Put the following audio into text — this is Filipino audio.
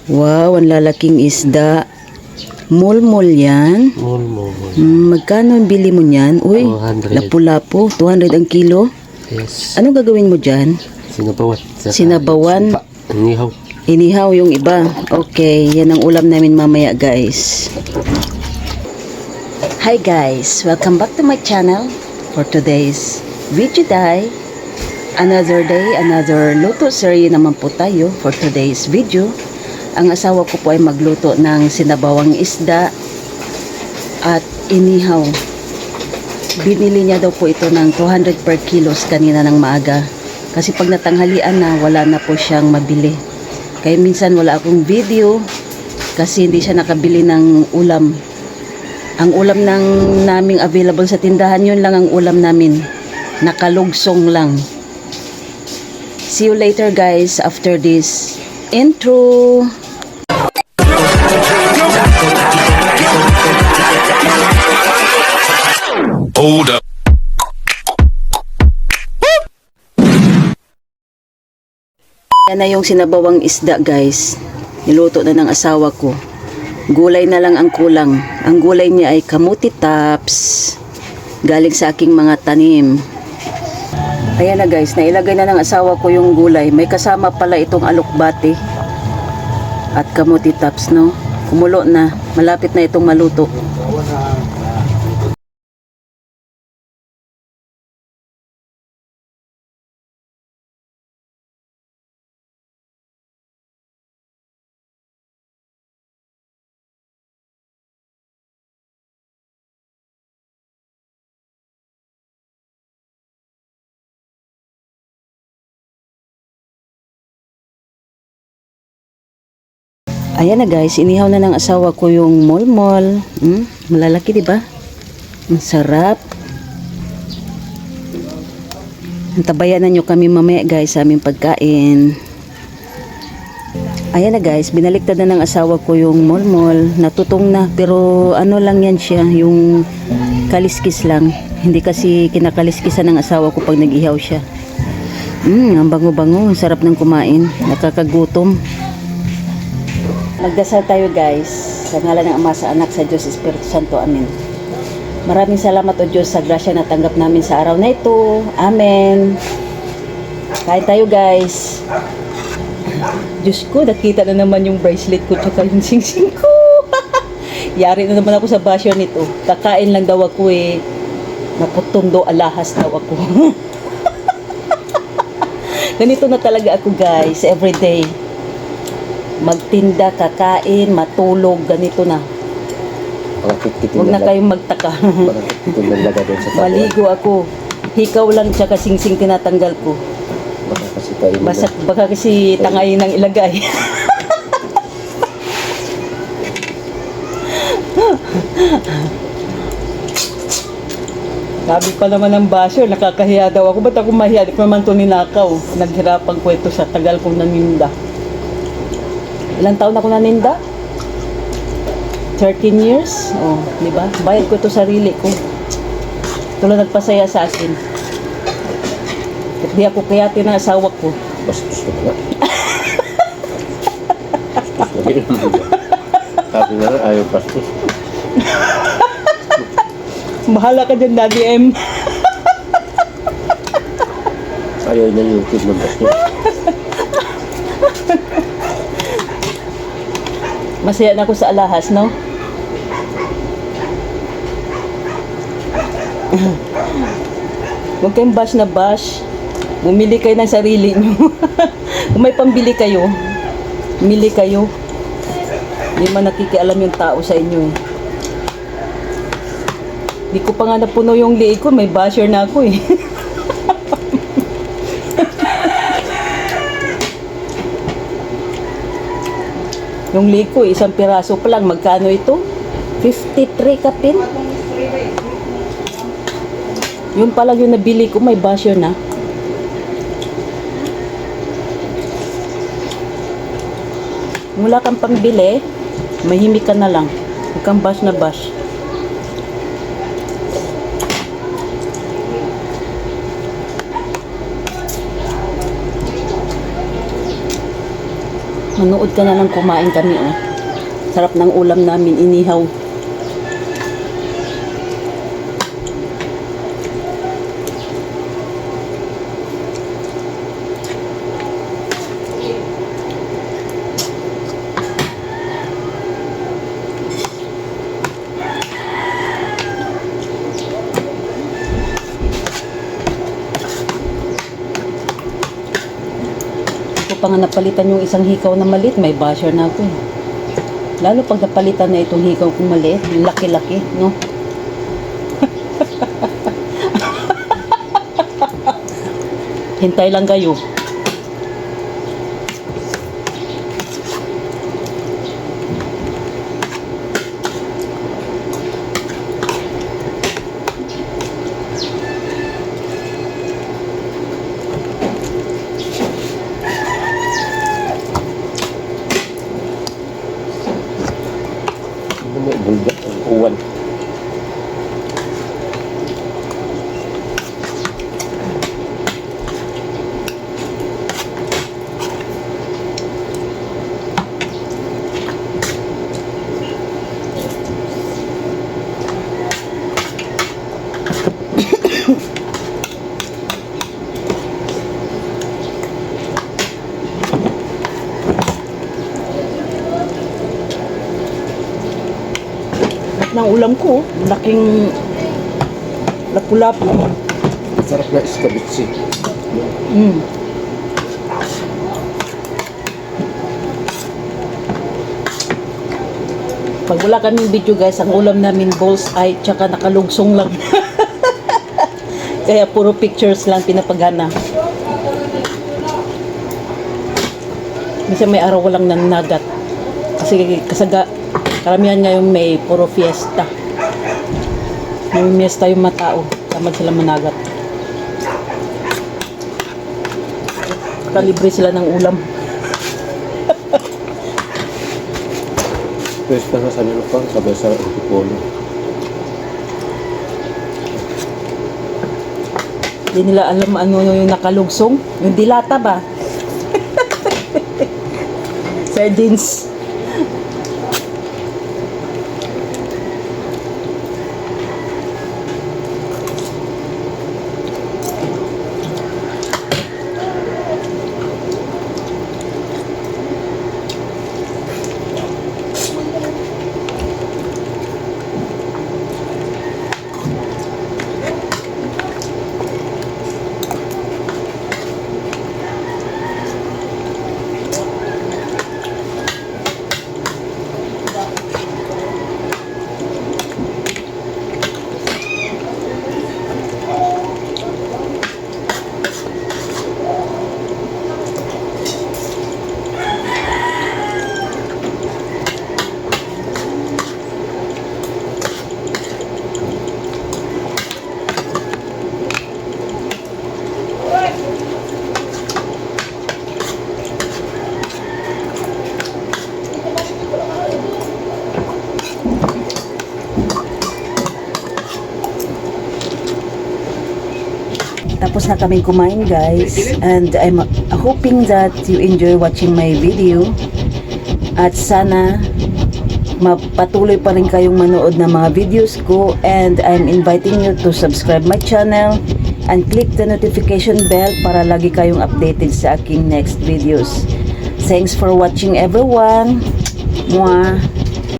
Wow, ang lalaking isda. Mulmul yan. Mulmul. Magkano ang bili mo niyan? Uy, 200. lapu-lapu. 200 ang kilo. Yes. Anong gagawin mo dyan? Sinabawan. Sinabawan? Inihaw. Inihaw yung iba. Okay, yan ang ulam namin mamaya guys. Hi guys, welcome back to my channel. For today's video day, another day, another luto series naman po tayo for today's video. Ang asawa ko po ay magluto ng sinabawang isda at inihaw. Binili niya daw po ito ng 200 per kilos kanina ng maaga. Kasi pag natanghalian na, wala na po siyang mabili. Kaya minsan wala akong video kasi hindi siya nakabili ng ulam. Ang ulam naming available sa tindahan, yun lang ang ulam namin. Nakalugsong lang. See you later guys after this intro. Hold up. Yan na yung sinabawang isda guys. Niluto na ng asawa ko. Gulay na lang ang kulang. Ang gulay niya ay kamuti tops. Galing sa aking mga tanim. Ayan na guys, nailagay na ng asawa ko yung gulay. May kasama pala itong alokbate at kamuti tops, no? Kumulo na. Malapit na itong maluto. Ayan na guys, inihaw na ng asawa ko yung mulmul. Malalaki, di ba? Ang sarap. Antabayan na nyo kami mamaya guys sa aming pagkain. Ayan na guys, binaliktad na ng asawa ko yung mulmul. Natutong na, pero ano lang yan siya, yung kaliskis lang. Hindi kasi kinakaliskisan ng asawa ko pag nag-ihaw siya. Ang bango-bango, ang sarap ng kumain. Nakakagutom. Magdasal tayo guys, sa ngalan ng Ama, sa Anak, sa Diyos, Espiritu Santo. Amen. Maraming salamat o Diyos sa grasya na tanggap namin sa araw na ito. Amen. Kain tayo guys. Diyos ko, nakita na naman yung bracelet ko tsaka yung sing-sing ko. Yari na naman ako sa basyo nito. Kakain lang daw ako eh. Naputundo alahas daw ako. Ganito na talaga ako guys, everyday. Magtinda, kakain, matulog, ganito na. Huwag na kayong magtaka. Maligo ako. Hikaw lang tsaka sing-sing tinatanggal ko. Baka kasi tangay ng ilagay. Sabi pa naman ng basyo, nakakahiya daw ako. Ba't ako mahiya? Di ko naman ito ninakaw. Naghirapan ko ito sa tagal kong naninda. Ilang taon ako naninda? 13 years? Oh, di ba? Bayad ko ito sarili ko. Ito lang nagpasaya sa akin. At di ako kayatin ng asawa ko. Bastos ko na. Sabi na lang, ayaw bastos. Bahala ka dyan, Daddy M. Ayaw na yung kid ng bastos. Masaya na ako sa alahas, no? Huwag kayong bash na bash. Bumili kayo ng sarili nyo. Kung may pambili kayo, mili kayo. Hindi man nakikialam yung tao sa inyo eh. Hindi ko pa nga napuno yung liig ko, may basher na ako eh. Yung liig ko, isang piraso pa lang. Magkano ito? 53 kapin. Yun pa lang yung nabili ko, may basher na. Kung wala kang pambili, mahimik ka na lang. Huwag kang bash na bash. Manood ka na lang, kumain kami, oh. Sarap ng ulam namin, inihaw. Ito pa nga napalitan yung isang hikaw na maliit, may basher na ako, eh. Lalo pag napalitan na itong hikaw kong maliit, laki-laki, no? Hintay lang kayo. Ano may bulgat ang uwan. Ng ulam ko, laking lapu-lapu. Sarap na iskabitsi. Pag wala kaming video guys, ang ulam namin balls ay tsaka nakalugsong lang. Kaya puro pictures lang pinapagana. Minsan may araw ko lang nanagat. Kasi karamihan ngayon may puro fiesta. May fiesta yung matao. Tamad sila managat. Kalibre sila ng ulam. Pwes na nga sa nilupang, sabay sa antipolo. Hindi nila alam ano yung nakalugsong. Yung dilata ba? Sardines. Tapos na kaming kumain guys, and I'm hoping that you enjoy watching my video at sana mapatuloy pa rin kayong manood ng mga videos ko, and I'm inviting you to subscribe my channel and click the notification bell para lagi kayong updated sa aking next videos. Thanks for watching everyone. Mwah!